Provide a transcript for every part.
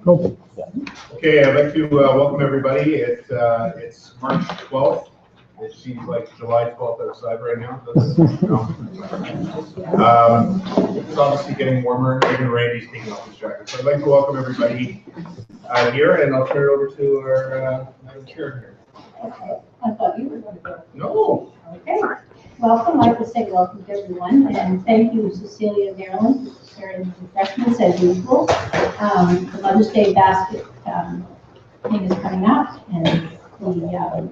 Cool. Okay, I'd like to welcome everybody. It's March 12th. It seems like July 12th outside right now. It's obviously getting warmer. Even Randy's taking off his jacket. So I'd like to welcome everybody here, and I'll turn it over to our Madam Chair here. Okay, I thought you were going to go. No. Okay, welcome. I'd like to say welcome to everyone, and thank you, Cecilia and Marilyn, for sharing the refreshments as usual. The Mother's Day basket thing is coming up, and the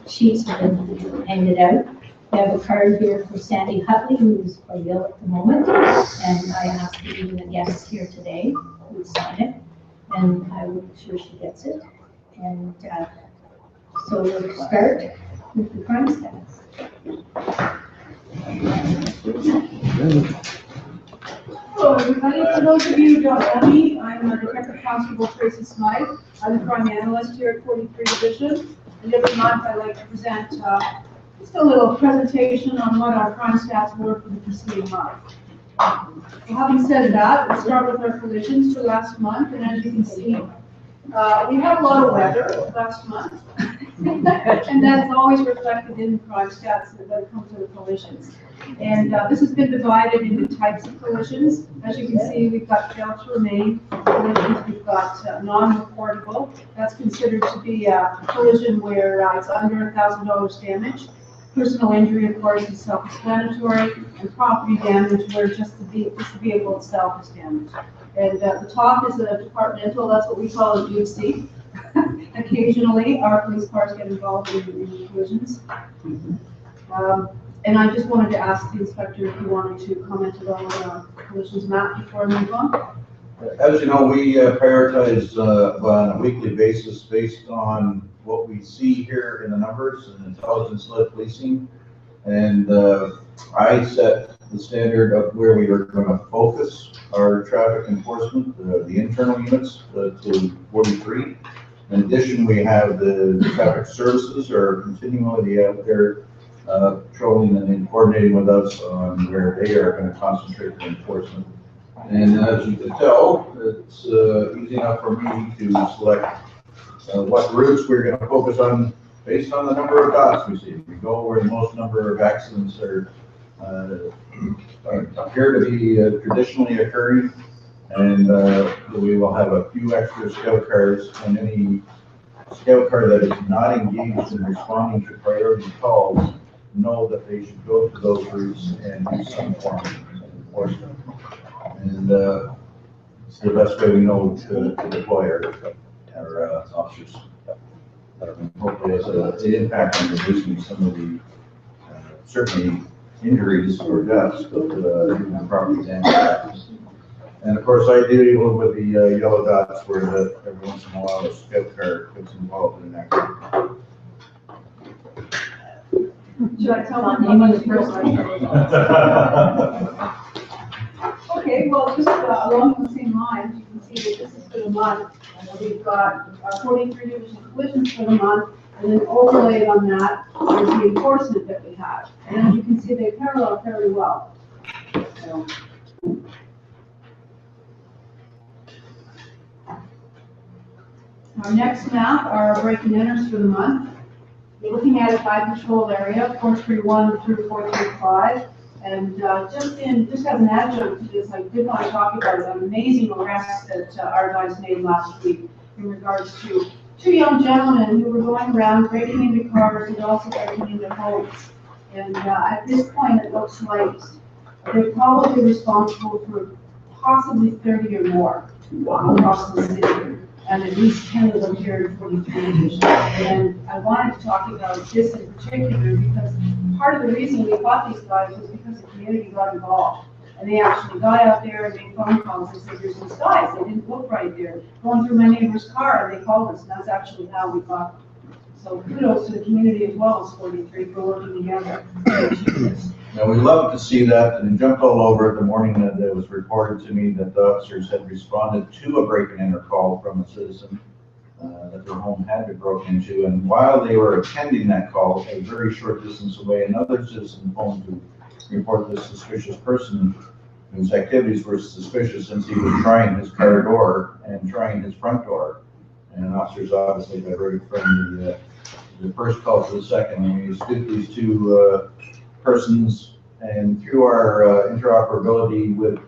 sheets have been handed out. We have a card here for Sandy Hutley, who's quite ill at the moment, and I asked even the guests here today who sign it, and I will make sure she gets it. And so we'll start with the crime stats. Hello, everybody. For those of you who don't know me, I'm Detective Constable Tracy Smythe. I'm the crime analyst here at 43 Division. And every month I like to present just a little presentation on what our crime stats were for the preceding month. Well, having said that, we'll start with our collisions for last month. And as you can see, we had a lot of weather last month, and that's always reflected in the crime stats when it comes to the collisions. And this has been divided into types of collisions. As you can see, we've got fail to remain collisions, we've got non-reportable. That's considered to be a collision where it's under $1,000 damage. Personal injury, of course, is self-explanatory, and property damage where just the vehicle itself is damaged. And the top is a departmental, that's what we call a UC. Occasionally, our police cars get involved in collisions. And I just wanted to ask the inspector if he wanted to comment on the collisions map before I move on. As you know, we prioritize on a weekly basis based on what we see here in the numbers and intelligence-led policing. And I set the standard of where we are going to focus our traffic enforcement, the internal units to 43. In addition, we have the traffic services are continually out there patrolling and coordinating with us on where they are going to concentrate the enforcement. And as you can tell, it's easy enough for me to select what routes we're going to focus on based on the number of dots we see. We go where the most number of accidents are appear to be traditionally occurring, and we will have a few extra scout cars, and any scout car that is not engaged in responding to priority calls know that they should go to those routes and do some form of enforcement. And it's the best way we know to deploy our officers. Hopefully it has an impact on reducing some of the certainly injuries or deaths, but property damage. And of course, I deal with the yellow dots where every once in a while a scout car gets involved in that. Should I tell them name on the first one? Okay, well, just along the same lines, you can see that this is for the month. We've got 43 division collisions for the month, and then overlaid on that is the enforcement that we have. And as you can see, they parallel fairly well. So. Our next map are break and enters for the month. We're looking at it by patrol area, 431 through 435. And just as an adjunct to this, I did want to talk about an amazing arrest that our guys made last week in regards to two young gentlemen who were going around breaking into cars and also breaking into homes. And at this point, it looks like they're probably responsible for possibly 30 or more across the city, and at least 10 of them here in 43 Division. And I wanted to talk about this in particular because part of the reason we bought these guys was because the community got involved. And they actually got out there and made phone calls and said, there's these guys, they didn't look right there, going through my neighbor's car, and they called us, and that's actually how we got them. So kudos to the community as well as 43 for working together. Now, we love to see that, and it jumped all over it the morning that it was reported to me that the officers had responded to a break and enter call from a citizen that their home had been broken into, and while they were attending that call, a very short distance away, another citizen phoned to report this suspicious person whose activities were suspicious since he was trying his car door and trying his front door. And officers obviously diverted from the first call to the second. And we stood these two persons, and through our interoperability with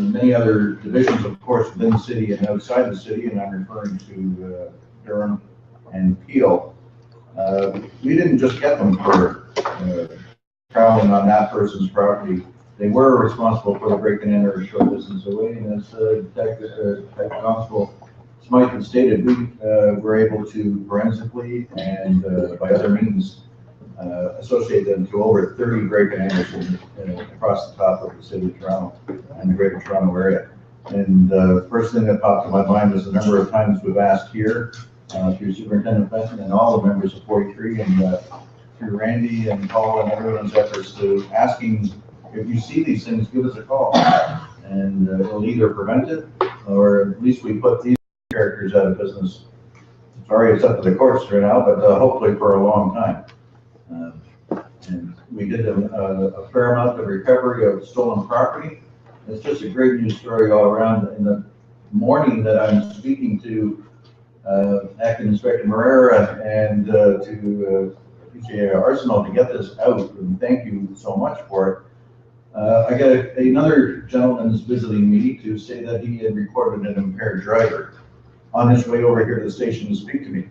many other divisions, of course, within the city and outside the city, and I'm referring to Durham and Peel, we didn't just get them for prowling on that person's property. They were responsible for the break and enter a short distance away, and as Detective Constable Smythe had stated, we were able to forensically and by other means associate them to over 30 break and enters across the top of the city of Toronto and the greater Toronto area. And the first thing that popped to my mind was the number of times we've asked here through Superintendent Benson and all the members of 43 and through Randy and Paul and everyone's efforts to asking, if you see these things, give us a call. And it'll either prevent it, or at least we put these characters out of business. Sorry, it's up to the courts right now, but hopefully for a long time. And we did a fair amount of recovery of stolen property. It's just a great news story all around. In the morning that I'm speaking to Acting Inspector Marrera and to PCA Arsenal to get this out, and thank you so much for it. I got another gentleman is visiting me to say that he had reported an impaired driver on his way over here to the station to speak to me.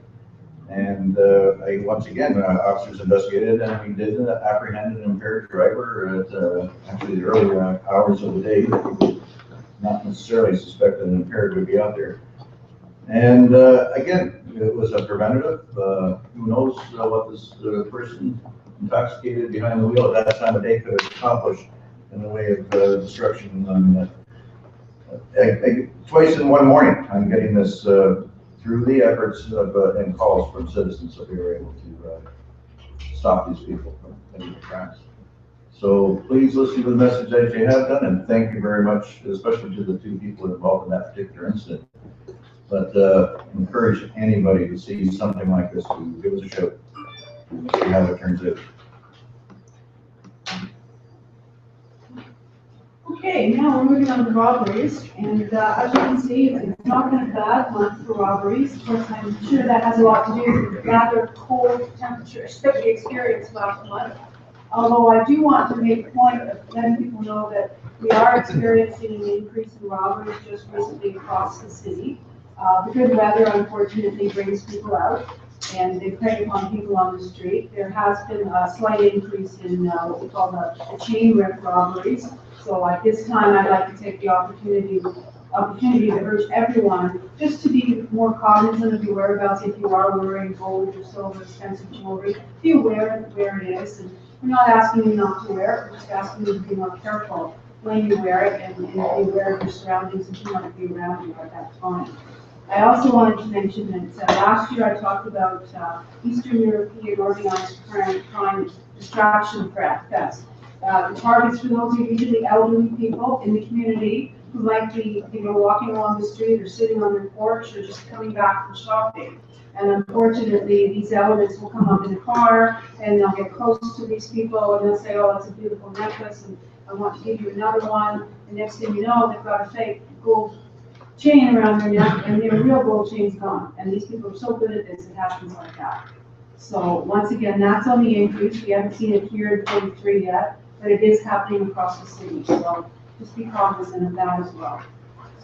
And once again, officers investigated, and we did apprehend an impaired driver at actually the early hours of the day that we would not necessarily suspect that an impaired would be out there. And again, it was a preventative. Who knows what this person intoxicated behind the wheel at that time of day could accomplish in the way of destruction. Twice in one morning, I'm getting this through the efforts of and calls from citizens that we were able to stop these people from committing crimes. So please listen to the message that you have done, and thank you very much, especially to the two people involved in that particular incident. But encourage anybody to see something like this to give us a shout and see how it turns out. Okay, now we're moving on to robberies, and as you can see, it's not been a bad month for robberies. Of course, I'm sure that has a lot to do with the rather cold temperatures that we experienced last month. Although I do want to make a point of letting people know that we are experiencing an increase in robberies just recently across the city. The good weather unfortunately brings people out, and they prey upon people on the street. There has been a slight increase in what we call the chain whip robberies. So at this time, I'd like to take the opportunity to urge everyone just to be more cognizant of your whereabouts. If you are wearing gold or silver expensive jewelry, be aware of where it is. And we're not asking you not to wear it, we're just asking you to be more careful when you wear it and be aware of your surroundings if you want to be around you at that time. I also wanted to mention that last year I talked about Eastern European organized crime distraction thefts. The targets for those are usually elderly people in the community who might be, walking along the street or sitting on their porch or just coming back from shopping. And unfortunately, these elements will come up in a car and they'll get close to these people and they'll say, oh, it's a beautiful necklace and I want to give you another one. And next thing you know, they've got a fake gold chain around their neck and their real gold chain's gone. And these people are so good at this, it happens like that. So once again, that's on the increase. We haven't seen it here in 43 yet, but it is happening across the city. So just be cognizant of that as well.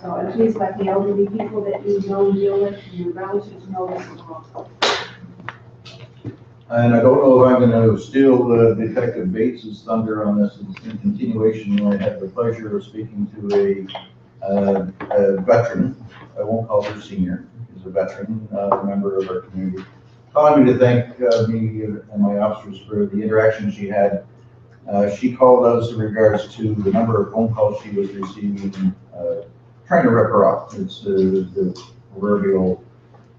So, and please let the elderly people that you know and deal with and your relatives know this as well. And I don't know if I'm going to steal Detective Bates's thunder on this. In continuation, I had the pleasure of speaking to a veteran. I won't call her senior. She's a veteran, member of our community. Calling me to thank me and my officers for the interaction she had. She called us in regards to the number of phone calls she was receiving, trying to rip her off. It's the proverbial,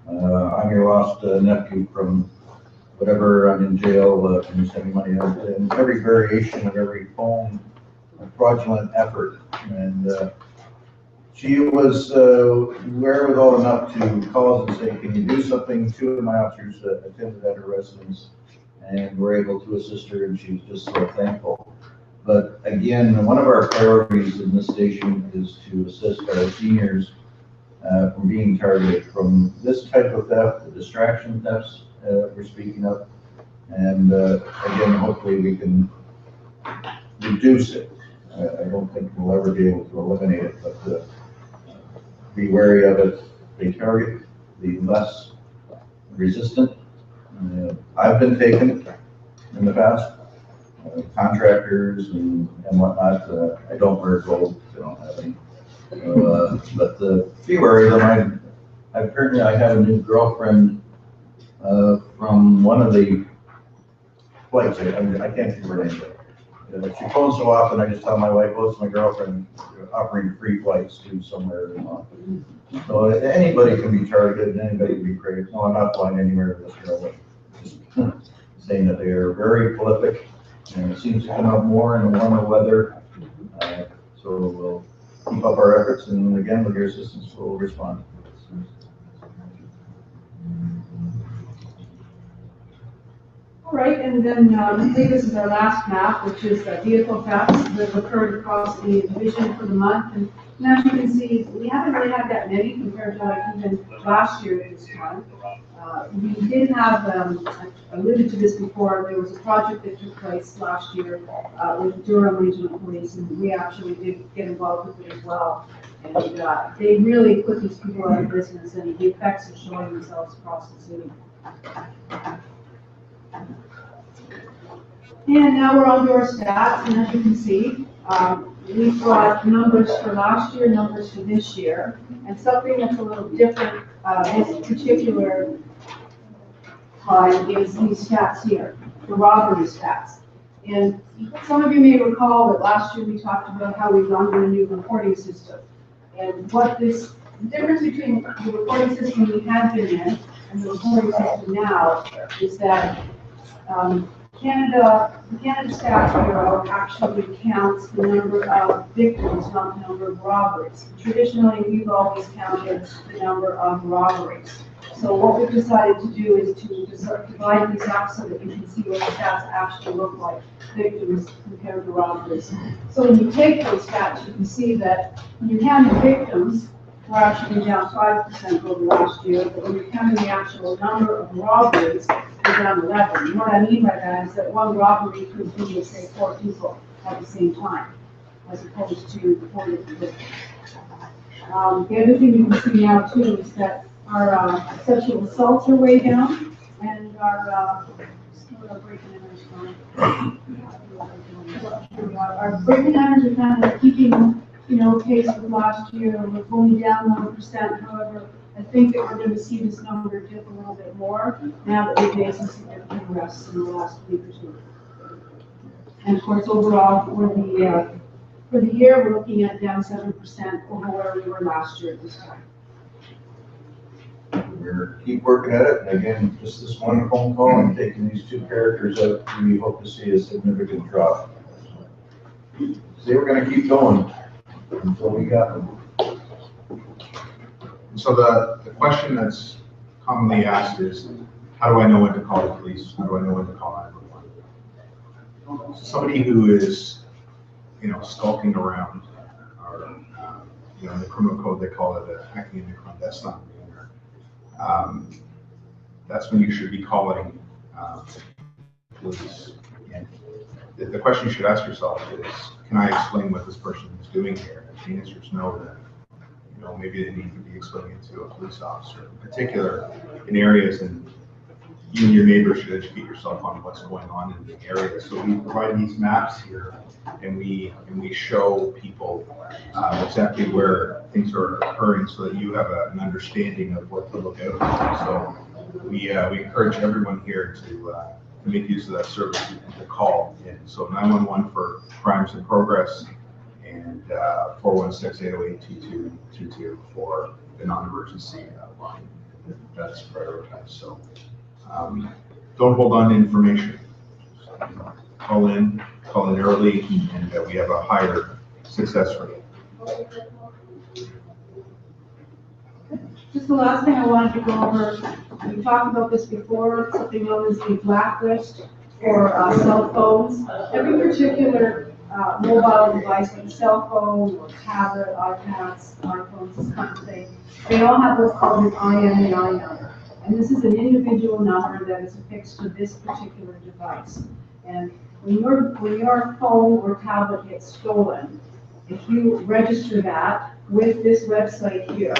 I'm your lost nephew from whatever, I'm in jail, can you send me money? And every variation of every phone fraudulent effort. And she was wherewithal enough to call us and say, can you do something? Two of my officers attended at her residence and were able to assist her, and she was just so thankful. But again, one of our priorities in this station is to assist our seniors from being targeted from this type of theft, the distraction thefts we're speaking of. And again, hopefully we can reduce it. I don't think we'll ever be able to eliminate it, but be wary of it. They target the less resistant. I've been taken in the past, contractors and whatnot. I don't wear gold, I don't have any. But be wary of them. Apparently I have a new girlfriend from one of the flights. I can't think of her name. She phones so often, I just tell my wife, oh, it's my girlfriend offering free flights to somewhere. So anybody can be targeted, anybody can be created. No, I'm not flying anywhere in this girl. Just saying that they are very prolific, and it seems to come out more in the warmer weather. So we'll keep up our efforts, and again, with your assistance, we'll respond. All right, and then I think this is our last map, which is vehicle thefts that occurred across the division for the month. And as you can see, we haven't really had that many compared to like even last year at this time. We did have, I alluded to this before, there was a project that took place last year with Durham Regional Police, and we actually did get involved with it as well. And they really put these people out of business, and the effects are showing themselves across the city. And now we're on to our stats, and as you can see, we've got numbers for last year, numbers for this year, and something that's a little different this particular time is these stats here, the robbery stats. And some of you may recall that last year we talked about how we've gone to a new reporting system. And what the difference between the reporting system we had been in and the reporting system now is that the Canada Stats Bureau actually counts the number of victims, not the number of robberies. Traditionally, we've always counted the number of robberies. So what we've decided to do is to sort of divide these up so that you can see what the stats actually look like, victims compared to robberies. So when you take those stats, you can see that when you're counting victims, we're actually down 5% over last year, but when you're counting the actual number of robberies, we're down 11. And what I mean by that is that one robbery could be, say, 4 people at the same time, as opposed to 40 victims. The other thing you can see now too is that our sexual assaults are way down, and our breaking enters are kind of keeping, pace with last year. We're only down 1%. However, I think that we're going to see this number dip a little bit more now that we've made some significant arrests in the last week or two. And of course, overall, for the year, we're looking at down 7% over where we were last year at this time. We're keep working at it, and again, just this one phone call and taking these 2 characters out, we hope to see a significant drop. See, we're going to keep going until we got them. So the question that's commonly asked is, how do I know when to call the police? How do I know when to call 911? So somebody who is, skulking around, or in the criminal code they call it acting in the clandestine manner. That's when you should be calling police. And the question you should ask yourself is, can I explain what this person is doing here? If the answer is no, then maybe they need to be explaining it to a police officer. In particular, in areas, and you and your neighbors should educate yourself on what's going on in the area. So we provide these maps here, and we show people exactly where things are occurring, so that you have an understanding of what to look out for. So we encourage everyone here to make use of that service and to call in. So 911 for crimes in progress, and 416-808-2222 for the non-emergency line. That's prioritized. So don't hold on to information. Call in early, and we have a higher success rate. Just the last thing I wanted to go over, we talked about this before, something known as the blacklist for cell phones. Every particular mobile device like a cell phone or tablet, iPads, iPhones, this kind of thing, they all have what's called an IMEI number. And this is an individual number that is affixed to this particular device. And when your phone or tablet gets stolen, if you register that with this website here,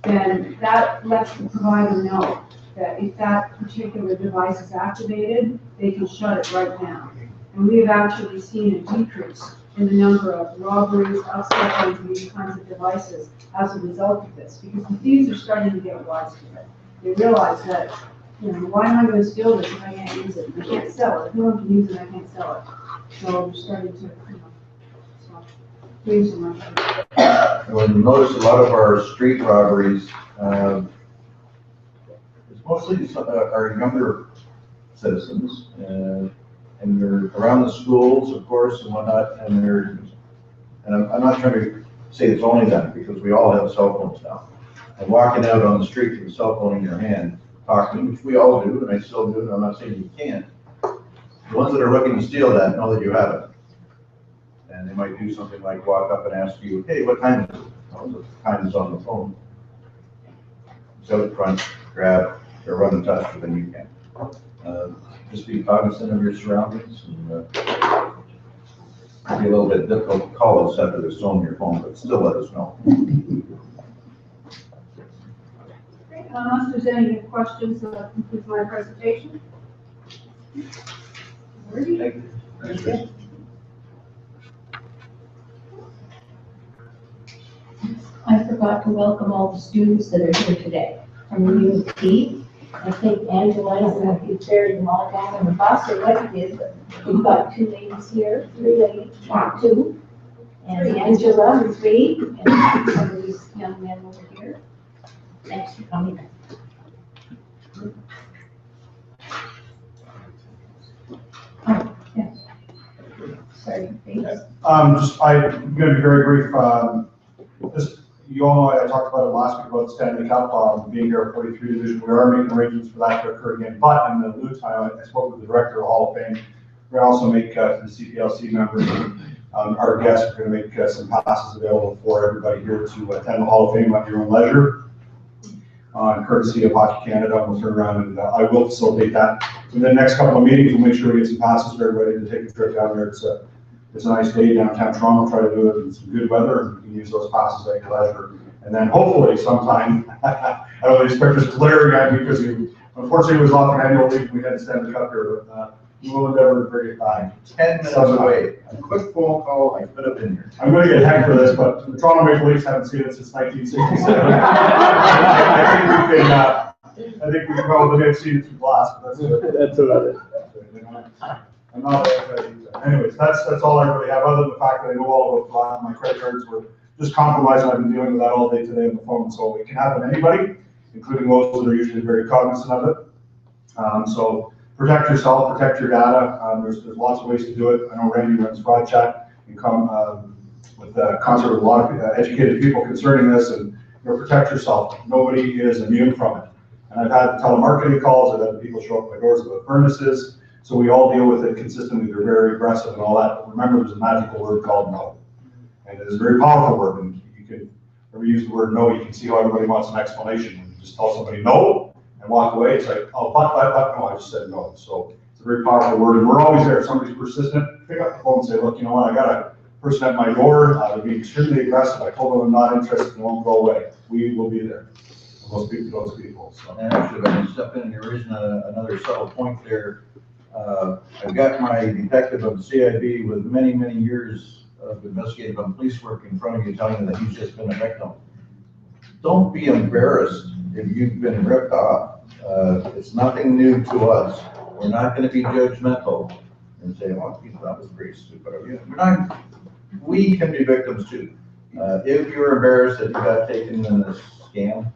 then that lets the provider know that if that particular device is activated, they can shut it right down. And we have actually seen a decrease in the number of robberies, upsetting these kinds of devices as a result of this, because the thieves are starting to get wise to it. They realize that, why am I going to steal this if I can't use it? I can't sell it. If no one can use it, I can't sell it. So they're starting to, so thieves are much. Well, you notice a lot of our street robberies, it's mostly our younger citizens, and they're around the schools, of course, and whatnot, and I'm not trying to say it's only them, because we all have cell phones now. And walking out on the street with a cell phone in your hand, talking, which we all do, and I still do, and I'm not saying you can't. The ones that are looking to steal that know that you have it. And they might do something like walk up and ask you, hey, what time is it? Well, the time is on the phone. So the front, grab, or run and touch, but then you can. Just be cognizant of your surroundings, and it'll be a little bit difficult to call us after they've stolen your phone, but still let us know. Unless there's any questions, that concludes my presentation. I forgot to welcome all the students that are here today from the U of T. I think Angela is going to be ferrying them all down in the bus or what it is, but we've got 2 ladies here, 3 ladies, 2, and Angela, 3, and some of these young men over here. Thanks for coming. Oh, yes. Sorry, please. I'm going to be very brief. You all know I talked about it last week about the Stanley Cup being here at 43 Division. We are making arrangements for that to occur again. But in the lieu time, I spoke with the director of the Hall of Fame. We also make the CPLC members and our guests are going to make some passes available for everybody here to attend the Hall of Fame at your own leisure. Courtesy of Hockey Canada, we'll turn around and I will facilitate that. In the next couple of meetings, we'll make sure we get some passes for everybody to take a trip down there. It's a nice day downtown Toronto. Try to do it in some good weather, and you can use those passes at your leisure. And then hopefully sometime, I don't expect this glaring at me because unfortunately it was off an annual leave. We had to stand the cup here, but we will endeavor to bring it back. 10 minutes away. A quick phone call, I could have been here. I'm going to get heck for this, but the Toronto Maple Leafs haven't seen it since 1967. I think we can probably have seen it through glass, but that's about it. I'm not anyways, that's all I really have, other than the fact that I know all about glass. My credit cards were just compromised, and I've been dealing with that all day today on the phone, so it can happen to anybody, including those that are usually very cognizant of it. So protect yourself, protect your data. There's lots of ways to do it. I know Randy runs Fraud Chat and come with a concert with a lot of educated people concerning this, and protect yourself. Nobody is immune from it. And I've had telemarketing calls, I've had people show up at my doors with furnaces, so we all deal with it consistently. They're very aggressive and all that. But remember, there's a magical word called no. And it is a very powerful word, and you can, whenever you use the word no, you can see how everybody wants an explanation. When you just tell somebody no and walk away, it's like, oh, but, no, I just said no. So it's a very powerful word, and we're always there. If somebody's persistent, pick up the phone and say, look, you know what, I got a person at my door, they're being extremely aggressive. I told them I'm not interested, and won't go away. We will be there. Those people. So. And actually, if I can step in and there isn't another subtle point there. I've got my detective of the CIB with many, many years of investigative and police work in front of you telling you that he's just been a victim. Don't be embarrassed if you've been ripped off. It's nothing new to us. We're not going to be judgmental and say, oh, that was pretty stupid of you. We can be victims too. If you're embarrassed that you got taken in this scam,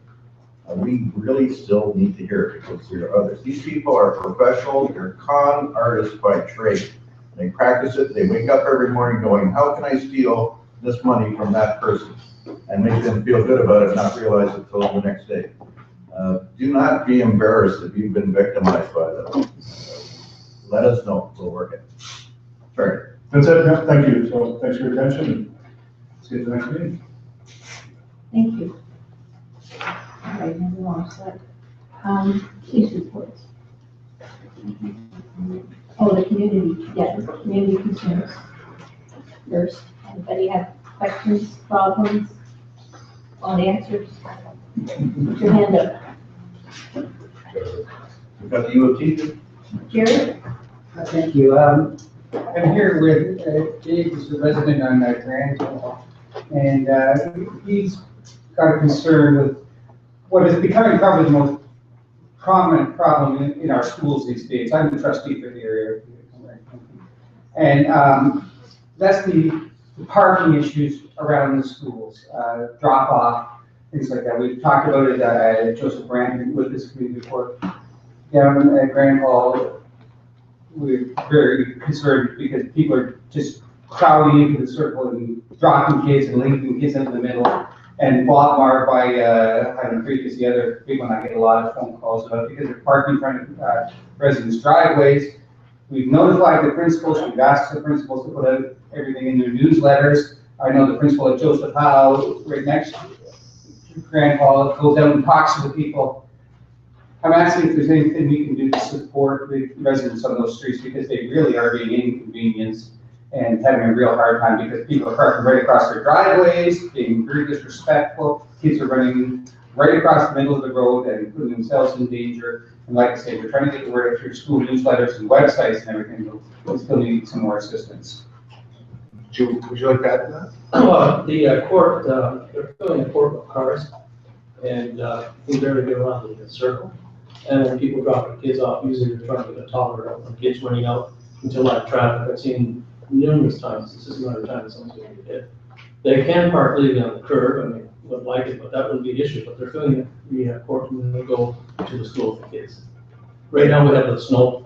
we really still need to hear it because there are others. These people are professional, they're con artists by trade. They practice it, they wake up every morning going, how can I steal this money from that person? And make them feel good about it and not realize it until the next day. Do not be embarrassed if you've been victimized by them. Let us know, we'll work it. Sorry. That's it, yeah, thank you, so thanks for your attention, and let's get to the next meeting. Thank you. All right, moving on, so, police reports. Oh, the community, yeah, the community concerns. First, anybody have questions, problems, all the answers? Put your hand up. We've got the U of T. Jerry? Thank you. I'm here with Dave, who's a resident on Grand, and he's got a concern with what is becoming probably the most prominent problem in our schools these days. I'm the trustee for the area. And that's the parking issues around the schools, drop off, things like that. We've talked about it at Joseph Brandon with this committee before. Down at Grand Hall, we're very concerned because people are just crowding into the circle and dropping kids and linking kids into the middle. And Botmar by Highland Creek is the other big one I get a lot of phone calls about because they're parking in front of residents' driveways. We've notified the principals, we've asked the principals to put out everything in their newsletters. I know the principal at Joseph Howe, right next to Grand Hall, goes out and talks to the people. I'm asking if there's anything we can do to support the residents on those streets because they really are being inconvenienced and having a real hard time because people are parking right across their driveways, being very disrespectful. Kids are running right across the middle of the road and putting themselves in danger. And like I say, we're trying to get the word out through school newsletters and websites and everything, but we still need some more assistance. Would you like to add to The court, they're filling the court with cars, and we barely get around the circle. And when people drop their kids off, usually they're trying to get a toddler out, and kids running out into live traffic. I've seen numerous times, this is another time someone's going to get hit. They can park legally on the curb, and they would like it, but that wouldn't be the issue. But they're filling the court when they go to the school for kids. Right now, we have the snow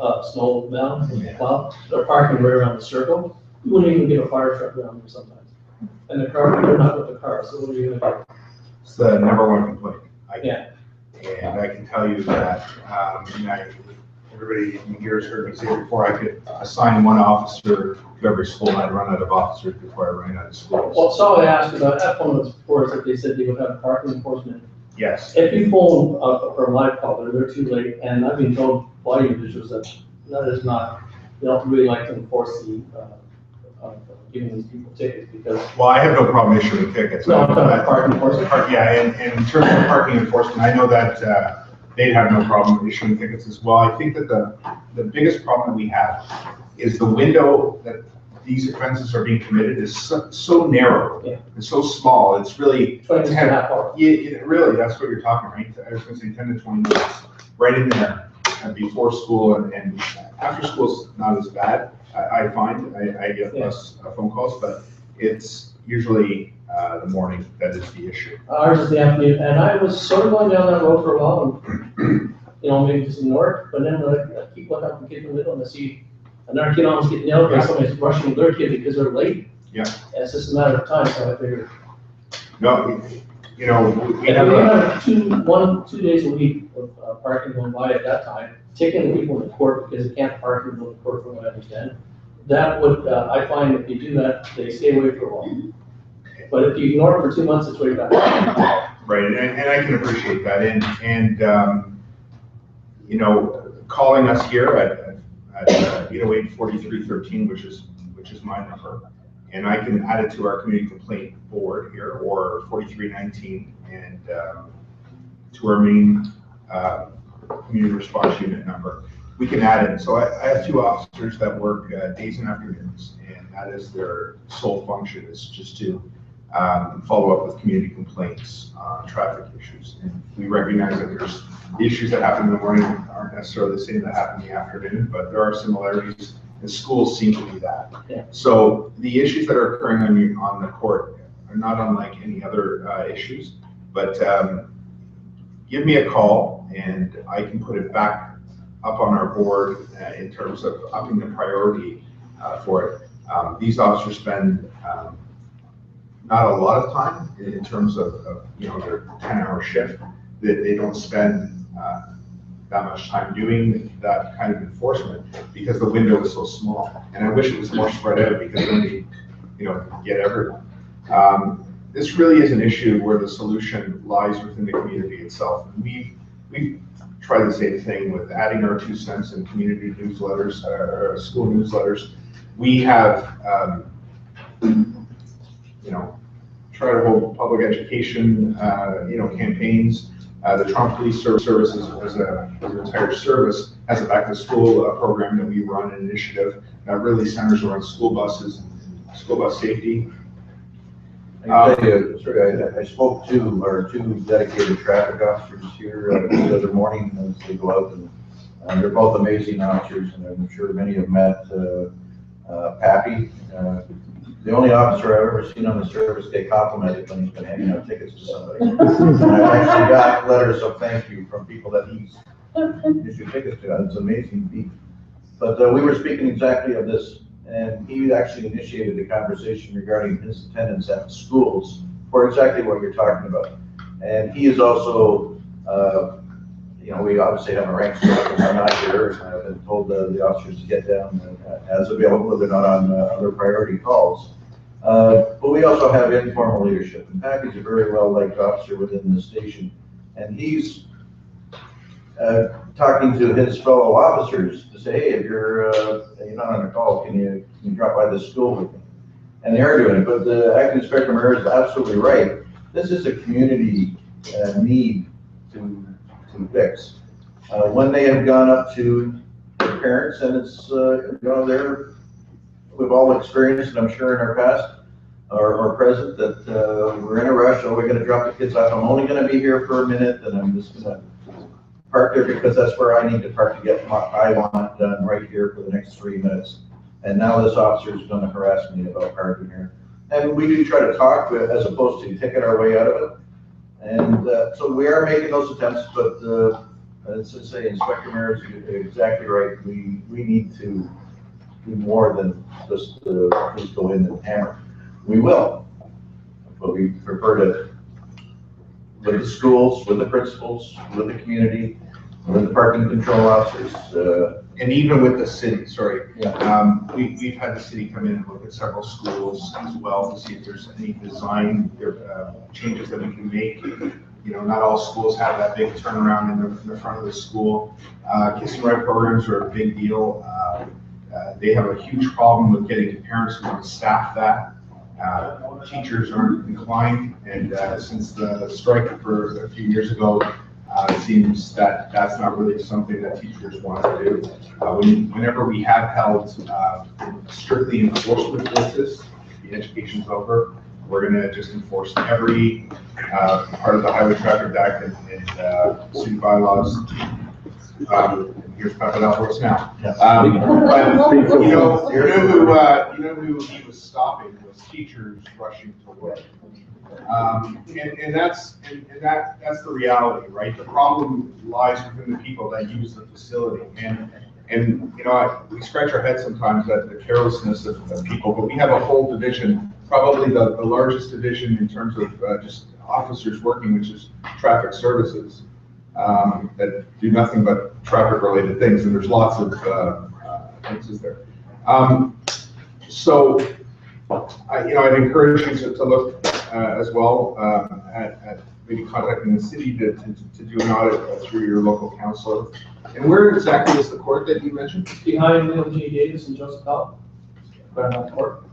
mound plow. They're parking right around the circle. You wouldn't even get a fire truck around there sometimes. And the car, they're not with the car, so what are you gonna do? It's the number one complaint. Yeah. And I can tell you that, everybody in here has heard me say before, I could assign one officer to every school, and I'd run out of officers before I ran out of schools. Well, so I asked about, I phoned us before, that they said they would have parking enforcement. Yes. If you phone for a live call, they're too late, and I've been told by individuals that that is not, they don't really like to enforce the, giving these people tickets because. Well, I have no problem issuing tickets. No, I'm talking about parking enforcement. Yeah, and in terms of parking enforcement, I know that they'd have no problem issuing tickets as well. I think that the biggest problem we have is the window that these offenses are being committed is so narrow. Yeah. And so small. It's really 20 and a half hours. Yeah, really, that's what you're talking, right? I was going to say 10 to 20 minutes, right in there before school and after school's not as bad. I find I get less phone calls, but it's usually the morning that is the issue. Ours is the afternoon, and I was sort of going down that road for a while, and maybe just ignore it. But then I keep looking up the kid in the middle, and I see another kid almost getting nailed by somebody's rushing their kid because they're late. Yeah. And it's just a matter of time, so I figured. No, we And we have 2 days a week of parking going by at that time, ticketing the people in the court because they can't park in the court from what I understand. That would, I find if you do that, they stay away for a while. But if you ignore it for 2 months, it's way back. Right, and I can appreciate that, and calling us here at 808-4313, which is my number, and I can add it to our community complaint board here, or 4319, and to our main community response unit number. We can add it. So I have 2 officers that work days and afternoons, and that is their sole function, is just to follow up with community complaints on traffic issues. And we recognize that there's issues that happen in the morning aren't necessarily the same that happen in the afternoon, but there are similarities, and schools seem to be that. Yeah. So the issues that are occurring on the court are not unlike any other issues, but give me a call and I can put it back up on our board in terms of upping the priority for it. These officers spend not a lot of time in terms of their 10-hour shift. They don't spend that much time doing that kind of enforcement because the window is so small. And I wish it was more spread out because then we, get everyone. This really is an issue where the solution lies within the community itself. And we've tried the same thing with adding our 2 cents in community newsletters, school newsletters. We have, try to hold public education, campaigns. The Toronto Police Service as an entire service has a back to school program that we run, an initiative that really centers around school buses and school bus safety. I tell you, sorry, I spoke to our 2 dedicated traffic officers here the other morning as they go out, and they're both amazing officers, and I'm sure many have met Pappy. The only officer I've ever seen on the service get complimented when he's been handing out tickets to somebody. And I've actually got letters of thank you from people that he's issued tickets to. It's amazing. But we were speaking exactly of this, and he actually initiated the conversation regarding his attendance at schools for exactly what you're talking about. And he is also, we obviously have a rank system. I'm not here. I've been told the officers to get down as available if they're not on other priority calls. But we also have informal leadership. And Pappy's a very well-liked officer within the station. And he's talking to his fellow officers to say, hey, if you're not on a call, can you drop by the school with me? And they are doing it. But the acting inspector mayor is absolutely right. This is a community need to fix. When they have gone up to their parents, and it's we've all experienced, and I'm sure in our past or present, that we're in a rush. Oh, we're going to drop the kids off. I'm only going to be here for a minute, and I'm just going to park there because that's where I need to park to get what I want done right here for the next 3 minutes. And now this officer is going to harass me about parking here. And we do try to talk as opposed to ticket our way out of it. And so we are making those attempts, but as I say, Inspector Mayor is exactly right. We need to do more than just go in and hammer. We will, but we prefer to, with the schools, with the principals, with the community, with the parking control officers. And even with the city, Yeah. we've had the city come in and look at several schools as well to see if there's any design changes that we can make. Not all schools have that big turnaround in the front of the school. Kiss and Ride programs are a big deal. They have a huge problem with getting parents who want to staff that. Teachers aren't inclined, and since the strike for a few years ago, it seems that that's not really something that teachers want to do. Whenever we have held strictly enforcement with this, the education's over, we're going to just enforce every part of the Highway Traffic Act and city bylaws. Here's Papadopoulos now. But who he was stopping was teachers rushing to work. And that's the reality, right? The problem lies within the people that use the facility. And we scratch our heads sometimes at the carelessness of people, but we have a whole division, probably the largest division in terms of just officers working, which is traffic services, that do nothing but traffic related things. And there's lots of things there. So I'd encourage you to look as well at maybe contacting the city to do an audit through your local council. And where exactly is the court that you mentioned? Behind G. Davis and Joseph Hall. Paramount Court.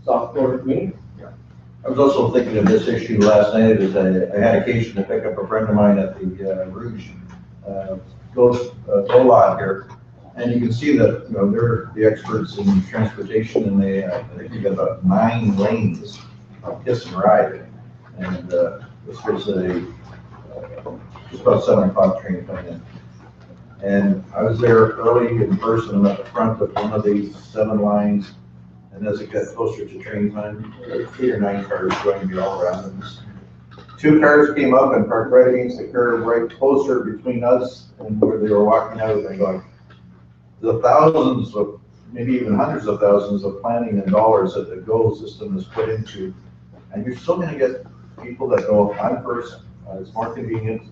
South Florida Community. I was also thinking of this issue last night as I had occasion to pick up a friend of mine at the Rouge toll lot here. And you can see that, they're the experts in transportation, and I think they've got about 9 lanes of kiss and ride. And this was just about 7 o'clock train coming in. And I was there early in person. I'm at the front of one of these 7 lines. And as it got closer to train time, 8 or 9 cars joined me all around them. 2 cars came up and parked right against the curb, right closer between us and where they were walking out. And going, the thousands of, maybe even hundreds of thousands of planning and dollars that the GO system is put into, and you're still going to get people that go, I'm first, it's more convenient,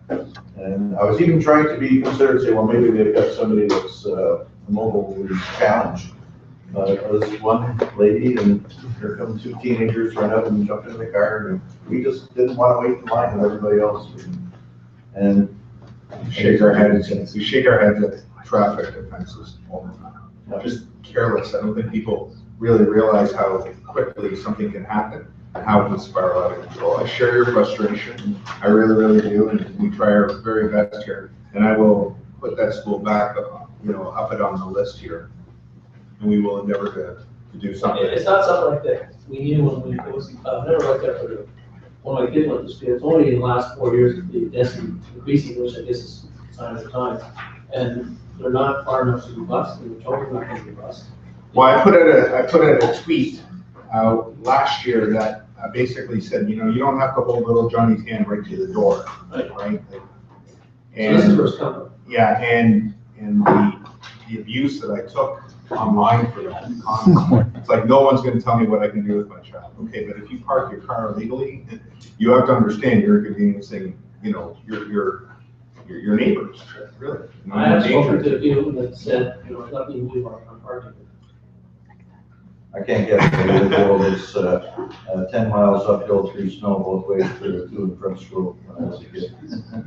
And I was even trying to be considered, say, well, maybe they've got somebody that's mobile challenged. But it was one lady, and here come two teenagers run up and jump in the car, and we just didn't want to wait in line with everybody else. And We shake our heads at traffic offenses all the time. Just careless. I don't think people really realize how quickly something can happen and how it can spiral out of control. I share your frustration. I really, really do, and we try our very best here. And I will put that school back, up it on the list here. And we will endeavor to do something. It's not something like that. We knew when it was, never like that for one of my kids went to school. It's only in the last 4 years that the density increasing, which I guess is a sign of the time. And they're not far enough to be bused, and the children are not going to be bused. Well, I put out a tweet last year that basically said, you don't have to hold little Johnny's hand right to the door, right? So this is And first coming. yeah, and the abuse that I took online for that comment, it's like no one's going to tell me what I can do with my child. Okay, but if you park your car illegally, you have to understand you're inconveniencing, your neighbors, really. I have spoken to a few that said, it's not being used on parking. I can't get to the goal that's 10 miles uphill through snow both ways to and from school when I was a kid.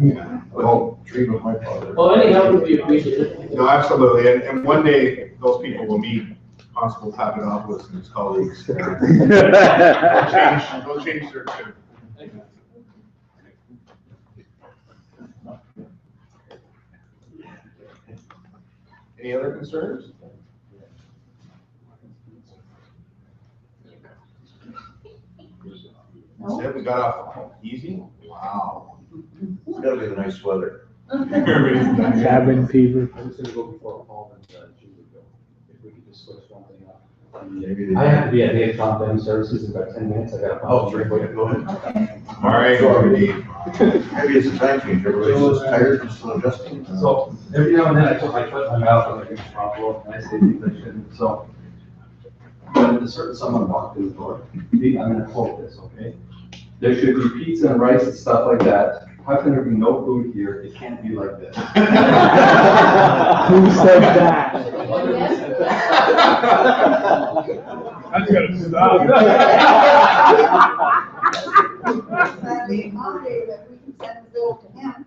Yeah. Well, treatment my father. Well, any help would be appreciated. No, absolutely, and one day those people will meet Constable Papadopoulos and his colleagues. They'll change their tune. Any other concerns? Said we got off easy? Wow. It's gotta be the nice weather. Everybody's done. Cabin fever. I'm just gonna go before Paul and Julie go, if we could just switch one thing up. Maybe I have to be at Dave Tom Family Services in about 10 minutes, I got a. Oh, sure, go ahead. All right, Dave. Maybe it's a time change, everybody's just tired and still adjusting. So every now and then I put my foot in my mouth on the problem, and I say things I shouldn't, so. When a certain someone walked in the door, I'm gonna quote this, okay? There should be pizza and rice and stuff like that. How can there be no food here? It can't be like this. Who said that? That's gotta stop. Gladly accommodate that we can send the bill to him.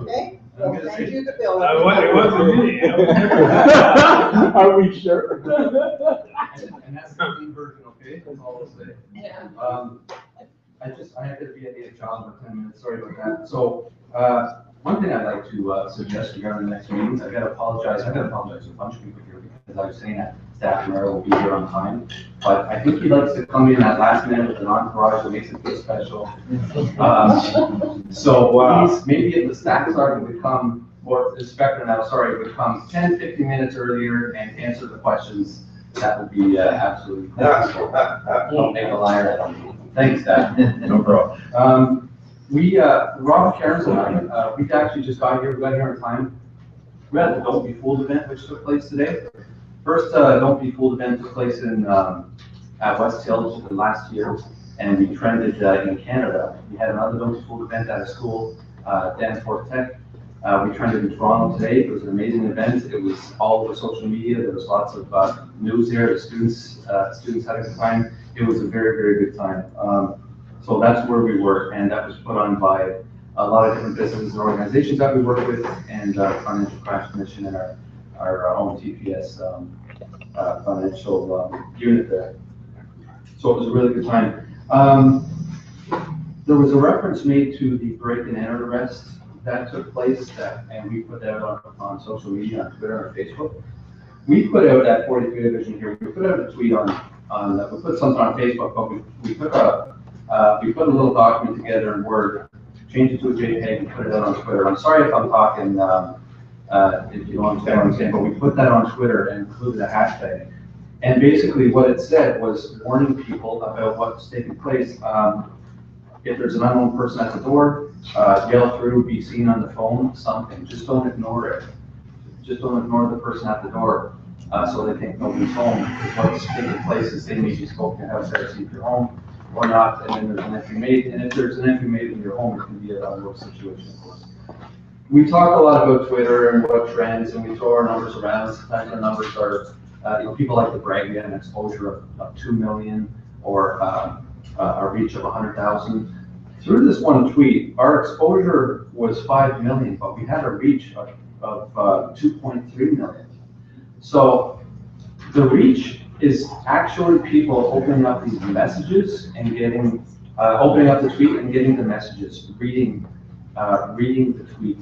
Okay? I'm We'll gonna send say- you the bill. It wasn't me. Are we sure? And that's the clean version, okay? That's all I'll say. I have to be at the job for 10 minutes, sorry about that. So, one thing I'd like to suggest regarding the next meetings, I gotta apologize to a bunch of people here because I was saying that staff and Mayor will be here on time. But I think he likes to come in at last minute with an entourage that makes it feel special. So please, maybe if the staff sergeant would come, or inspector now, sorry, would come 10, 15 minutes earlier and answer the questions, that would be absolutely wonderful. Don't make a liar out of me. Thanks, Dad. No problem. Robert Cairns and I, we actually just got here on time. We had the Don't Be Fooled event, which took place today. First, Don't Be Fooled event took place at West Hill last year, and we trended in Canada. We had another Don't Be Fooled event at a school, Danforth Tech. We trended in Toronto today. It was an amazing event. It was all over social media. There was lots of news there. The students had a good time. It was a very, very good time. So that's where we were, and that was put on by a lot of different businesses and organizations that we work with, and Financial Crimes Commission and our own TPS financial unit there. So it was a really good time. There was a reference made to the break and enter arrest that took place, and we put that on social media, on Twitter and Facebook. We put out at 43 Division here, we put out a tweet we put something on Facebook, but we put a little document together in Word, changed it to a JPEG and put it out on Twitter. I'm sorry if I'm talking, if you don't understand what I'm saying, but we put that on Twitter and included a hashtag. And basically what it said was warning people about what's taking place. If there's an unknown person at the door, yell through, be seen on the phone, something. Just don't ignore it. Just don't ignore the person at the door, so they think nobody's home. What's taking place is they may be scoping the house there, see if you're home, or not, and then there's an entry made, and if there's an entry made in your home, it can be a work situation, of course. We talk a lot about Twitter and what trends, and we throw our numbers around. Sometimes our numbers are, people like to brag, we had an exposure of 2 million or a reach of 100,000. Through this one tweet, our exposure was 5 million, but we had a reach of 2.3 million. So the reach is actually people opening up these messages and getting, opening up the tweet and getting the messages, reading the tweet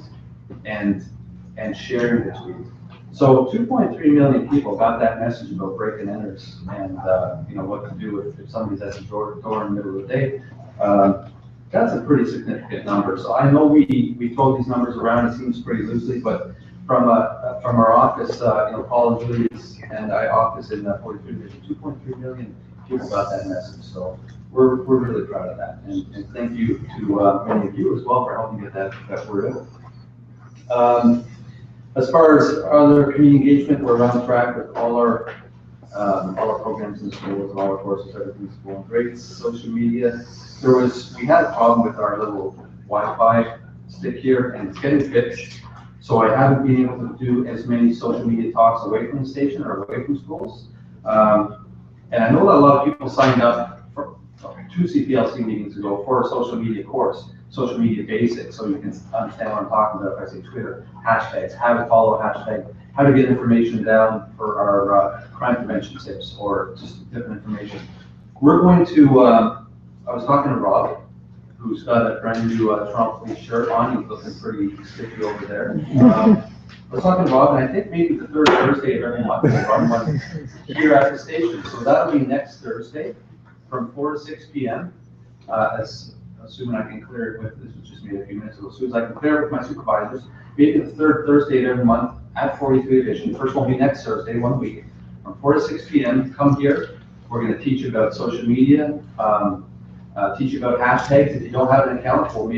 and sharing the tweet. So 2.3 million people got that message about break and enters and what to do if somebody's at the door in the middle of the day. That's a pretty significant number. So I know we throw these numbers around, it seems pretty loosely, but from our office, Paul and Julie's and I office in 43 Division, 2.3 million people got that message. So we're really proud of that. And thank you to many of you as well for helping get that word out. As far as other community engagement, we're on track with all our programs in schools and all our courses, everything's going great. Social media, we had a problem with our little Wi-Fi stick here, and it's getting fixed. So I haven't been able to do as many social media talks away from the station or away from schools. And I know that a lot of people signed up for 2 CPLC meetings ago for a social media course, social media basics, so you can understand what I'm talking about. If I say Twitter, hashtags, how to follow a hashtag, how to get information down for our crime prevention tips, or just different information. We're going to, I was talking to Rob, who's got a brand new Toronto Police shirt on. He's looking pretty sticky over there. I was talking to Rob, and I think maybe the 3rd Thursday of every month we'll run one here at the station. So that'll be next Thursday from 4 to 6 p.m. Assuming I can clear it with, this was just me a few minutes ago, as soon as I can clear it with my supervisors, maybe the 3rd Thursday of every month at 43 Division. First one will be next Thursday, 1 week, from 4 to 6 p.m. Come here. We're going to teach you about social media, teach you about hashtags. If you don't have an account, we'll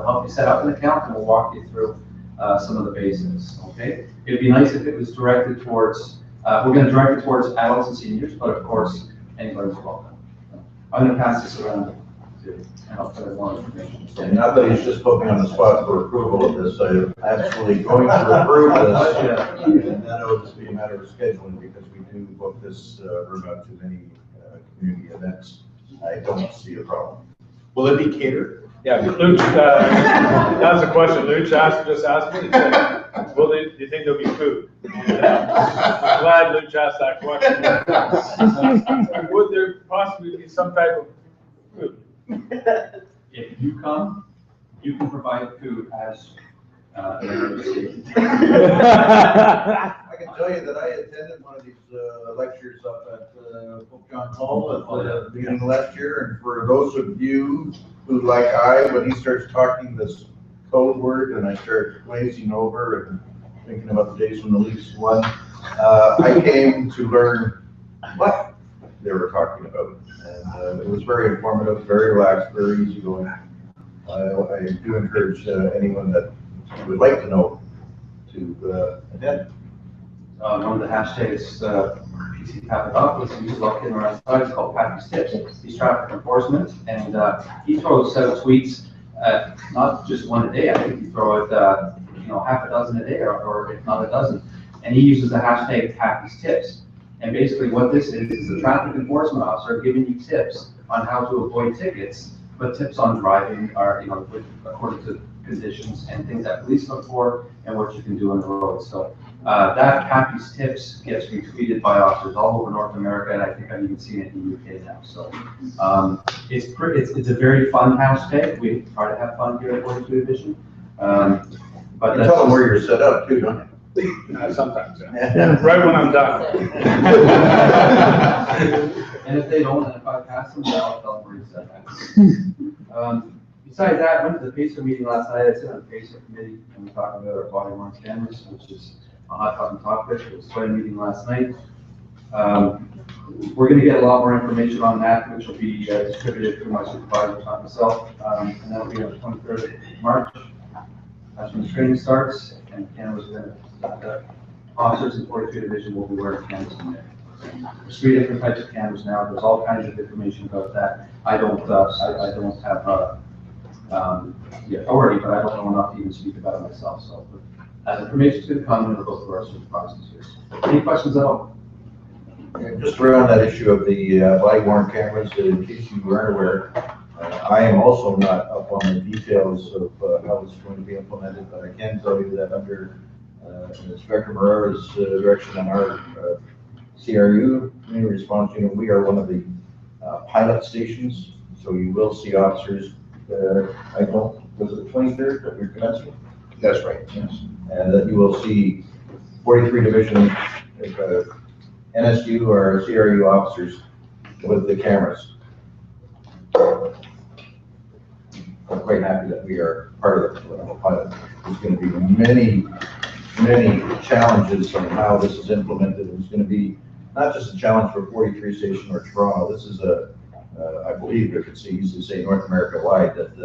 help you set up an account, and we'll walk you through some of the basics, okay? It'd be nice if it was directed towards, we're going to direct it towards adults and seniors, but of course, anybody's welcome. I'm going to pass this around to help put more information. And not that he's just put me on the spot for approval of this, I'm actually going to approve this. And then it'll just be a matter of scheduling, because we do book this room out to many community events. I don't see a problem. Will it be catered? Yeah, Luch, that's the question. Luch just asked me, he said, do you think there'll be food? I'm glad Luch asked that question. Would there possibly be some type of food? If you come, you can provide food as I can tell you that I attended one of these lectures up at Pope John Hall at the beginning last year, and for those of you who, like when he starts talking this code word and I start glazing over and thinking about the days when the Leafs won, I came to learn what they were talking about, and it was very informative, very relaxed, very easygoing. I do encourage anyone that would like to know to attend. One of the hashtags PC Papadopoulos uses located around the is called Pappy's Tips. He's traffic enforcement, and he throws a set of tweets, not just one a day. I think he throws half a dozen a day, or if not a dozen. And he uses the hashtag Pappy's Tips. And basically, what this is a traffic enforcement officer giving you tips on how to avoid tickets, but tips on driving are according to conditions and things that police look for and what you can do on the road. So that Pappy's Tips gets retweeted by officers all over North America, and I think I've even seen it in the UK now. So it's a very fun hashtag. We try to have fun here at 42 Division. But You tell them where you're set up too, don't you? Sometimes, yeah. Right when I'm done. And if they don't, and if I pass them, I'll tell them where you're set up. Besides that, I went to the PACER meeting last night. I sit on the PACER committee, and we're talking about our body worn cameras, which is a hot topic. It was quite a meeting last night. We're going to get a lot more information on that, which will be distributed through my supervisor, not myself, and that'll be on the 23rd of March. That's when the training starts, and cameras are going to, officers in 42 Division will be wearing cameras in there. There's 3 different types of cameras now. There's all kinds of information about that. I don't have, the authority, but I don't know enough to even speak about it myself, so. As information to the common, it'll go through our supervisors here. Any questions at all? And just around that issue of the body worn cameras, in case you weren't aware, I am also not up on the details of how it's going to be implemented, but I can tell you that under Inspector Marrera's direction on our CRU, community response unit, we are one of the pilot stations, so you will see officers, I don't, was it the 23rd that we're commencing? That's right. Yes. And that you will see 43 Division NSU or CRU officers with the cameras. I'm quite happy that we are part of the pilot. There's going to be many challenges on how this is implemented. It's going to be not just a challenge for 43 Station or Toronto. This is I believe I could easily say North America wide, that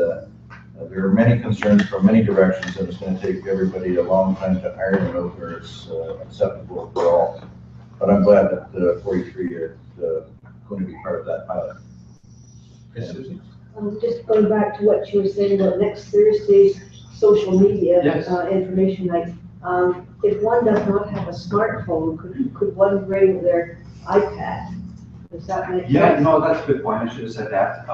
there are many concerns from many directions, and it's going to take everybody a long time to iron them out where it's acceptable for all. But I'm glad that 43 are going to be part of that pilot. Yes, Susan? Just going back to what you were saying about next Thursday's social media Yes. information night. If one does not have a smartphone, could one bring their iPad? Does that make sense? Yeah, no, that's a good point. I should have said that.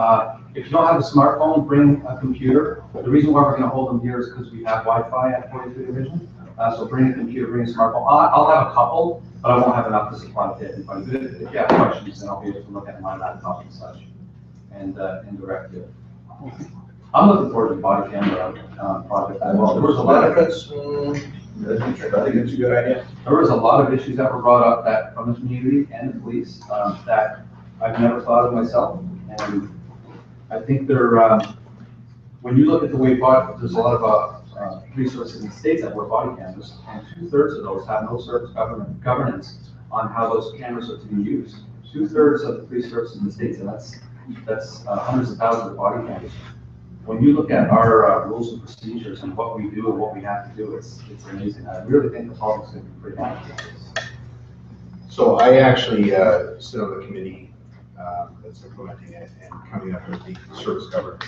If you don't have a smartphone, bring a computer. The reason why we're going to hold them here is because we have Wi-Fi at 43 Division. So bring a computer, bring a smartphone. I'll have a couple, but I won't have enough to supply to everybody. But if you have questions, then I'll be able to look at my laptop and such and direct you. I'm looking forward to the body camera project as well. There was a lot of benefits. I think it's a good idea. There was a lot of issues that were brought up that from the community and the police that I've never thought of myself. And I think when you look at the way there's a lot of resources in the states that wear body cameras, and 2/3 of those have no service governance on how those cameras are to be used. 2/3 of the police service in the states, and that's hundreds of thousands of body cameras. When you look at our rules and procedures and what we do and what we have to do, it's amazing. I really think the public's going to be pretty happy with this. So I actually sit on the committee that's implementing it and coming up with the service governance.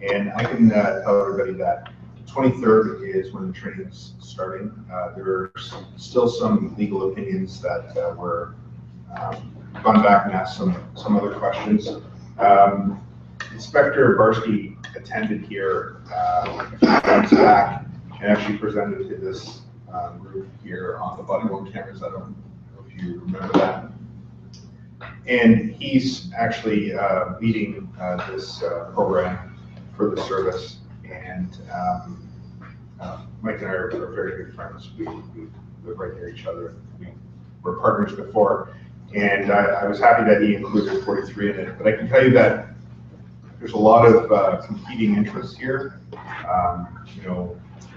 And I can tell everybody that 23rd is when the training is starting. There's still some legal opinions that were gone back and asked some other questions. Inspector Barsky attended here a few months back and actually presented to this group here on the body-worn cameras. I don't know if you remember that. And he's actually leading this program for the service. And Mike and I are very good friends. We live right near each other. We were partners before. And I was happy that he included 43 in it. But I can tell you that there's a lot of competing interests here.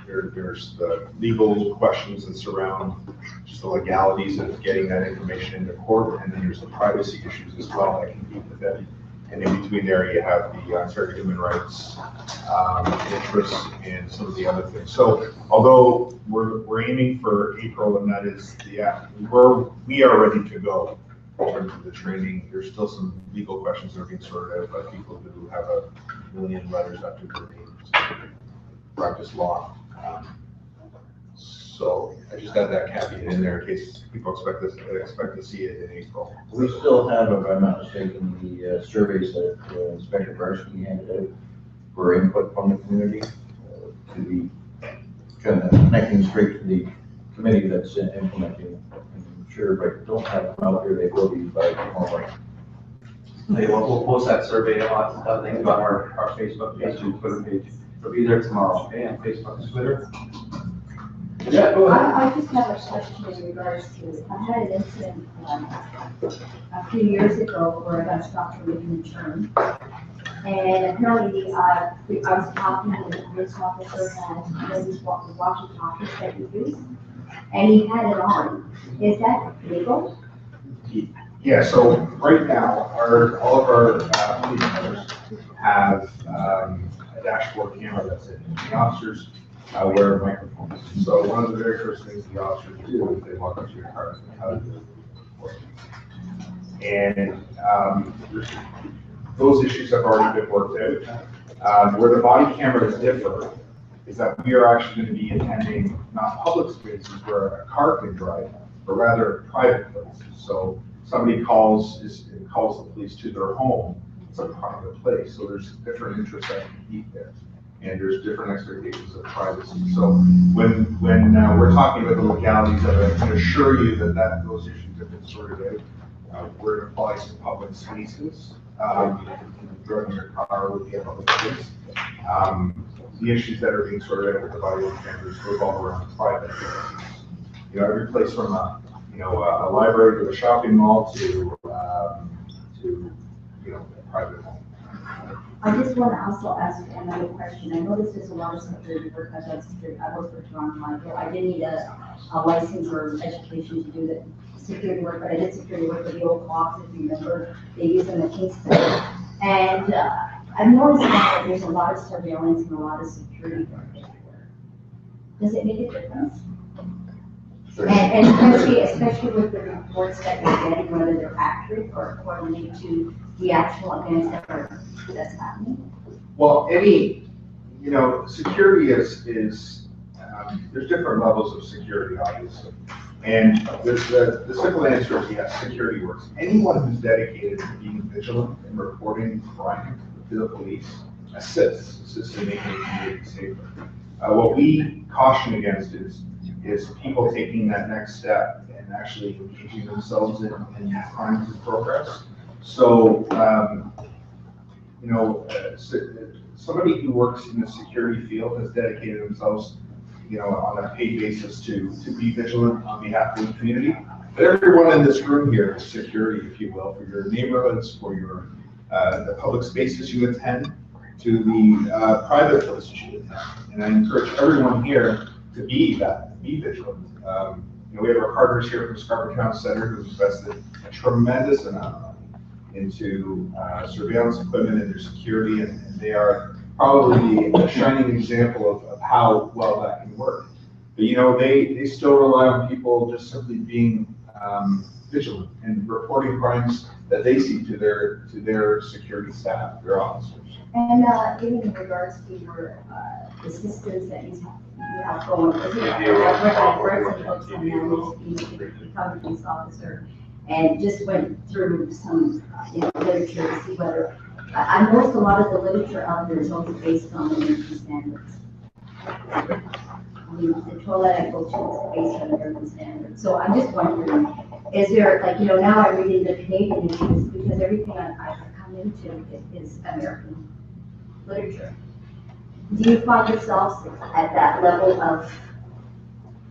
There's the legal questions that surround just the legalities of getting that information into court, and then there's the privacy issues as well that compete with it. And in between there, you have the Ontario human rights interests and some of the other things. So although we're aiming for April, and that is we are ready to go. In terms of the training, there's still some legal questions that are being sorted out by people who have a million letters after their names to practice law. So I just had that caveat in there in case people expect to see it in April. We still have, if I'm not mistaken, the surveys that Inspector Barsky handed out for input from the community to be kind of connecting straight to the committee that's implementing. Sure, but don't have them out here. They will be by tomorrow morning. We'll post that survey on our Facebook page and Twitter page. It'll be there tomorrow, okay, on Facebook and Twitter. Yeah, go ahead. I just have a question in regards to, I had an incident a few years ago where I got stopped for making a turn. And apparently, I was talking to the police officer and these walkie-talkies that you use, and he had it on. Is that legal? Yeah, so right now, all of our police members have a dashboard camera that's in. The officers wear microphones. So one of the very first things the officers do is they walk up to your car and how to do it. And those issues have already been worked out. Where the body cameras differ is that we are actually going to be attending not public spaces where a car can drive, but rather private places. So somebody calls the police to their home, it's a private place. So there's different interests that compete there. And there's different expectations of privacy. So when we're talking about the legalities of it, I can assure you that those issues have been sorted out. Where it applies to public spaces, driving your car would be a public space. The issues that are being sorted out with the body cameras revolve around private places. You know, every place from a library to a shopping mall to a private home. I just want to also ask another question. I know this is a lot of security work. I work for Toronto Library. I didn't need a license or education to do the security work, but I did security work with the old clocks, if you remember. They use them at Kingston. And I've noticed that there's a lot of surveillance and a lot of security work everywhere. Does it make a difference? And especially with the reports that you're getting, whether they're accurate or according to the actual events that's happening? Well, security is there's different levels of security, obviously. And the simple answer is yes, security works. Anyone who's dedicated to being vigilant and reporting crime to the police assists in making the community safer. What we caution against is people taking that next step and actually engaging themselves in crimes in progress. So, somebody who works in the security field has dedicated themselves, on a paid basis to be vigilant on behalf of the community. But everyone in this room here is security, if you will, for your neighborhoods, for your the public spaces you attend, to the private places you attend. And I encourage everyone here to be vigilant. We have our partners here from Scarborough Town Center who've invested a tremendous amount of money into surveillance equipment and their security, and they are probably a shining example of how well that can work. But they still rely on people just simply being vigilant and reporting crimes that they see to their security staff, their officers. And even in regards to your assistance that you have going, I've read some books on that, become a police officer, and just went through some literature to see whether I noticed a lot of the literature out there is also based on American standards. I mean, the toilet I go to is based on American standards. So I'm just wondering, is there, now I'm reading the Canadian issues because everything I've come into is American literature. Do you find yourselves at that level of?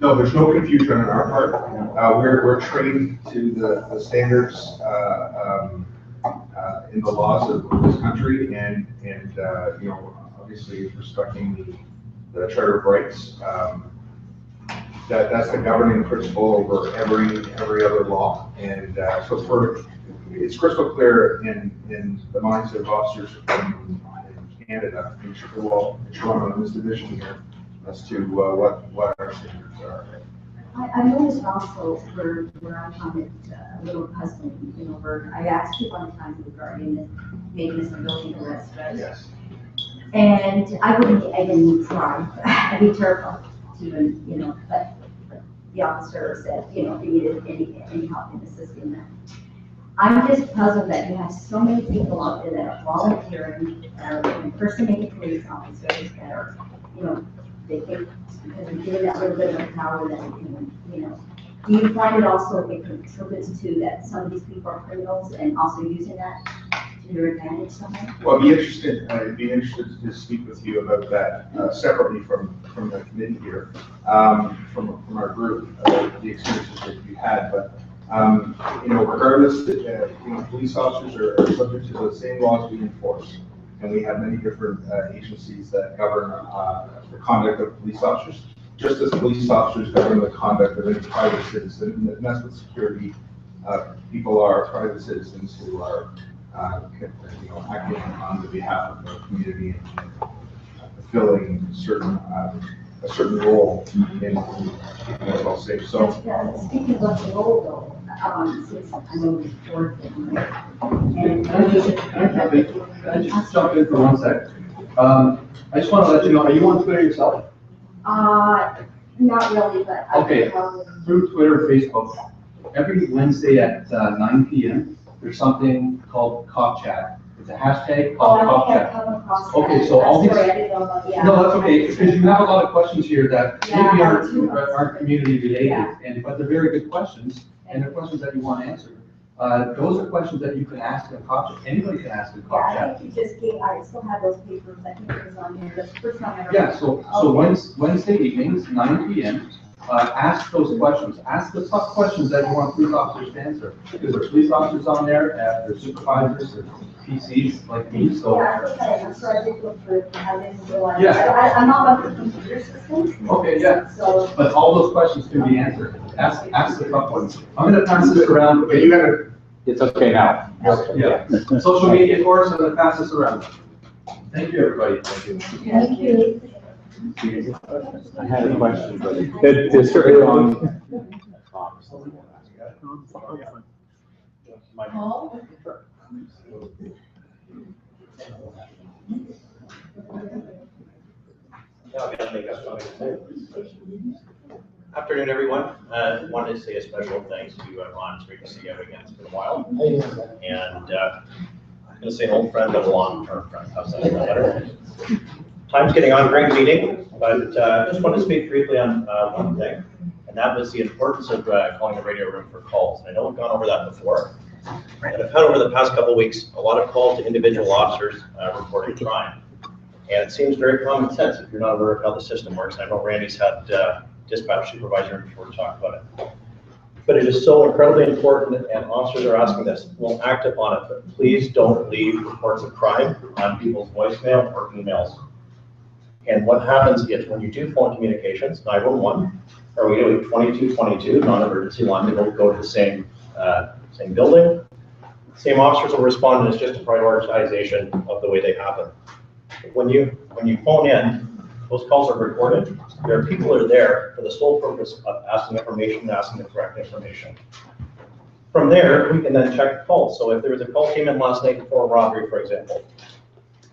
No, there's no confusion on our part. We're trained to the standards in the laws of this country, and obviously respecting the Charter of Rights. That's the governing principle over every other law, and so it's crystal clear in the minds of officers in Canada, in Toronto, in this division here, as to what our standards are. I noticed also where I found it a little puzzling, where I asked you one time regarding the maintenance and building arrest, right? Yes. And I didn't try. I'd be terrified to even, but the officer said, if you needed any help in assisting them. I'm just puzzled that you have so many people out there that are volunteering, that are impersonating police officers, that are, they think because they're given that little bit of power that they can, Do you find it also it contributes to that some of these people are criminals and also using that to their advantage somehow? Well, I'd be interested to speak with you about that separately from the committee here, from our group, the experiences that you had. But regardless, police officers are subject to the same laws we enforce, and we have many different agencies that govern the conduct of police officers, just as police officers govern the conduct of any private citizen. And that's what security people are, private citizens who are acting on the behalf of the community and fulfilling a certain role in keeping us all safe. So, speaking of the role though, since I'm on the board. And. Can I just jump in for 1 sec? I just want to let you know, are you on Twitter yourself? Not really, but. Okay, through Twitter, Facebook, every Wednesday at 9 p.m., there's something called Cop Chat. It's a hashtag called Cop Chat. Okay, so all these. Sorry, I didn't know about, yeah. No, that's okay, because you have a lot of questions here that maybe Yeah. aren't community related, Yeah. but they're very good questions, and they're questions that you want answered. Those are questions that you can ask in Cop Chat. Anybody can ask in Cop Yeah, I Chat. think you just gave, I still have those papers, I think it was on here, that's the first time I ever. Yeah, so Wednesday evenings, 9 p.m., ask those questions. Ask the tough questions that you want police officers to answer. Because there's police officers on there, there's supervisors, there's PCs like me, so. Yeah, I think I'm sorry, I did look for it, I didn't realize. Yeah. I'm not on the computer system. Okay, yeah, So. but all those questions can be answered. Ask the tough ones. I'm gonna pass this around. But you gotta, It's okay now. Yeah, social media for us, I'm gonna pass this around. Thank you, everybody. Thank you. Thank you. I had a question, but it's very long. Paul? Afternoon, everyone. Wanted to say a special thanks to Ron. It's great to see you again. It's been a while. And I'm going to say an old friend, but a long-term friend. How's that? Better? Time's getting on, great meeting, but just want to speak briefly on one thing, and that was the importance of calling the radio room for calls. And I know we've gone over that before, and I've had over the past couple of weeks a lot of calls to individual officers reporting crime. And it seems very common sense if you're not aware of how the system works. And I know Randy's had dispatch supervisor before to talk about it. But it is so incredibly important, and officers are asking this. We'll act upon it, but please don't leave reports of crime on people's voicemail or emails. And what happens is when you do phone communications, 911, or we do 2222, non-emergency line, they both go to the same building. Same officers will respond, and it's just a prioritization of the way they happen. When you phone in, those calls are recorded. There are people that are there for the sole purpose of asking information, asking the correct information. From there, we can then check the calls. So if there was a call came in last night for a robbery, for example,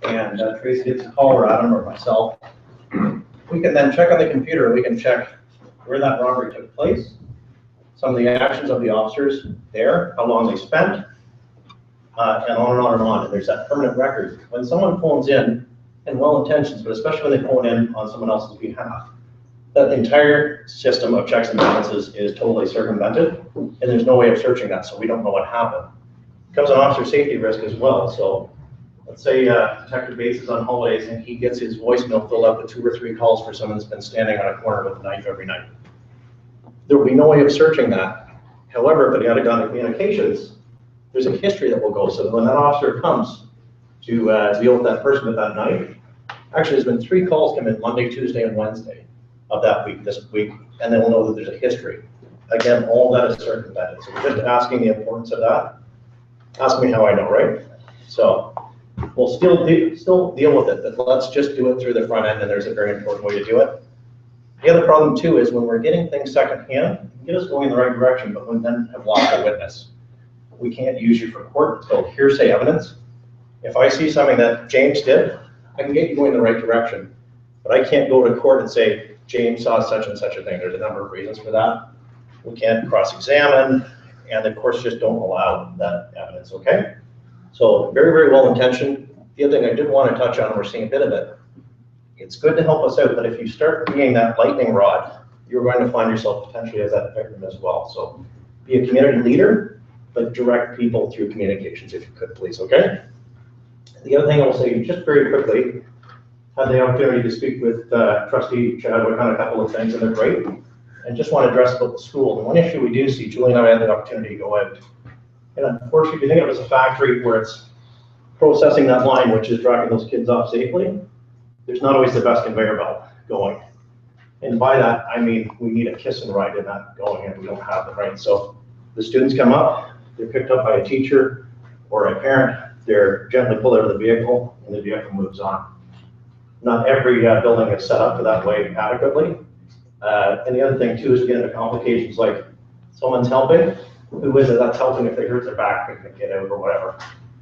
and Tracy gets a call, or Adam or myself, we can then check on the computer. We can check where that robbery took place, some of the actions of the officers there, how long they spent, and on and on and on. And there's that permanent record. When someone phones in, and well-intentioned, but especially when they phone in on someone else's behalf, that entire system of checks and balances is totally circumvented, and there's no way of searching that, so we don't know what happened. It becomes an officer safety risk as well. So let's say Detective Bates is on holidays and he gets his voicemail filled up with 2 or 3 calls for someone that's been standing on a corner with a knife every night. There will be no way of searching that. However, if it got on communications, there's a history that will go. So when that officer comes to deal with that person with that knife, actually there's been 3 calls come in Monday, Tuesday, and Wednesday of that week, this week, and then we'll know that there's a history. Again, all that is circumvented. So we're just asking the importance of that. Ask me how I know, right? So we'll still deal with it, but let's just do it through the front end, and there's a very important way to do it. The other problem too is when we're getting things secondhand, get us going in the right direction, but we then have lost a witness. We can't use you for court until hearsay evidence. If I see something that James did, I can get you going in the right direction, but I can't go to court and say, James saw such and such a thing. There's a number of reasons for that. We can't cross-examine, and the courts just don't allow that evidence, okay? So very, very well intentioned. The other thing I did want to touch on, and we're seeing a bit of it, it's good to help us out, but if you start being that lightning rod, you're going to find yourself potentially as that victim as well. So be a community leader, but direct people through communications if you could, please, okay? The other thing I will say, just very quickly, had the opportunity to speak with Trustee Chadwick on a couple of things, and they're great. And just want to address about the school. The one issue we do see, Julie and I had the opportunity to go out. And unfortunately, if you think of it as a factory where it's processing that line, which is dropping those kids off safely, there's not always the best conveyor belt going. And by that, I mean, we need a kiss and ride in that going, and we don't have it, right? So the students come up, they're picked up by a teacher or a parent, they're gently pulled out of the vehicle, and the vehicle moves on. Not every building is set up for that way adequately. And the other thing too is we get into complications like someone's helping, who is it that's helping if they hurt their back and they get out or whatever.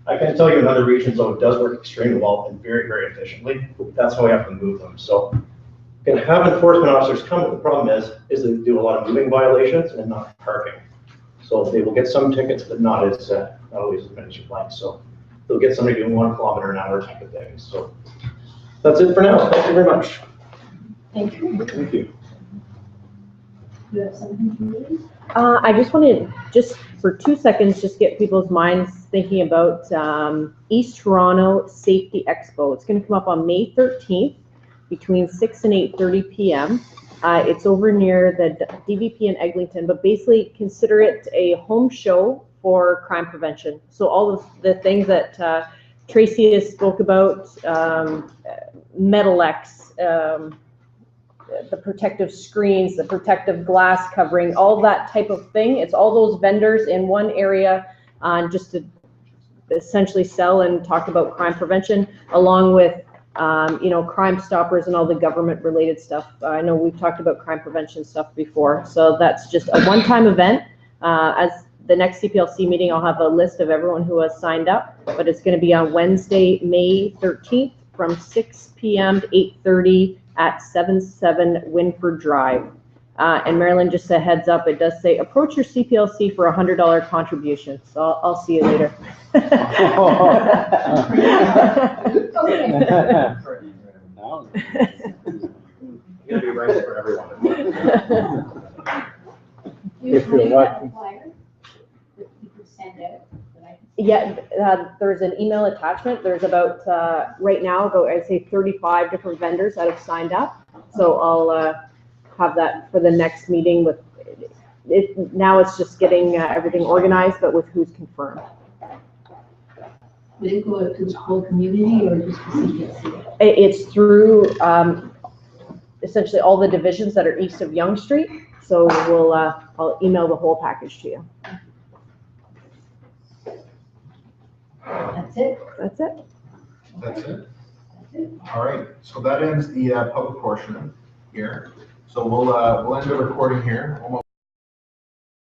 I can tell you in other regions, though, it does work extremely well and very, very efficiently. That's how we have to move them. So you can have enforcement officers come, but the problem is they do a lot of moving violations and not parking. So they will get some tickets, but not always as many as you'd like. So they'll get somebody doing 1 kilometer an hour type of thing. So that's it for now. Thank you very much. Thank you. Thank you. You have something to read? I just want to, just for 2 seconds, just get people's minds thinking about East Toronto Safety Expo. It's going to come up on May 13th between 6 and 8:30 p.m. It's over near the DVP in Eglinton, but basically consider it a home show for crime prevention. So all of the things that Tracy has spoke about, Metalex, the protective screens, the protective glass covering, all that type of thing. It's all those vendors in one area just to essentially sell and talk about crime prevention, along with Crime Stoppers and all the government related stuff. I know we've talked about crime prevention stuff before, so that's just a one-time event. As the next CPLC meeting, I'll have a list of everyone who has signed up, but it's going to be on Wednesday, May 13th from 6 p.m. to 8:30 at 77 Winford Drive. And Marilyn, just a heads up, it does say approach your CPLC for a $100 contribution. So I'll see you later. You gotta be right for everyone. You have a flyer that you could send out? Yeah, there's an email attachment. There's about, right now, I'd say 35 different vendors that have signed up. So I'll have that for the next meeting with it. Now it's just getting everything organized, but with who's confirmed. Will it go out to the whole community or just the CPLC? It's through essentially all the divisions that are east of Yonge Street. So I'll email the whole package to you. That's it? That's it. That's it? All right, so that ends the public portion here. So we'll end the recording here.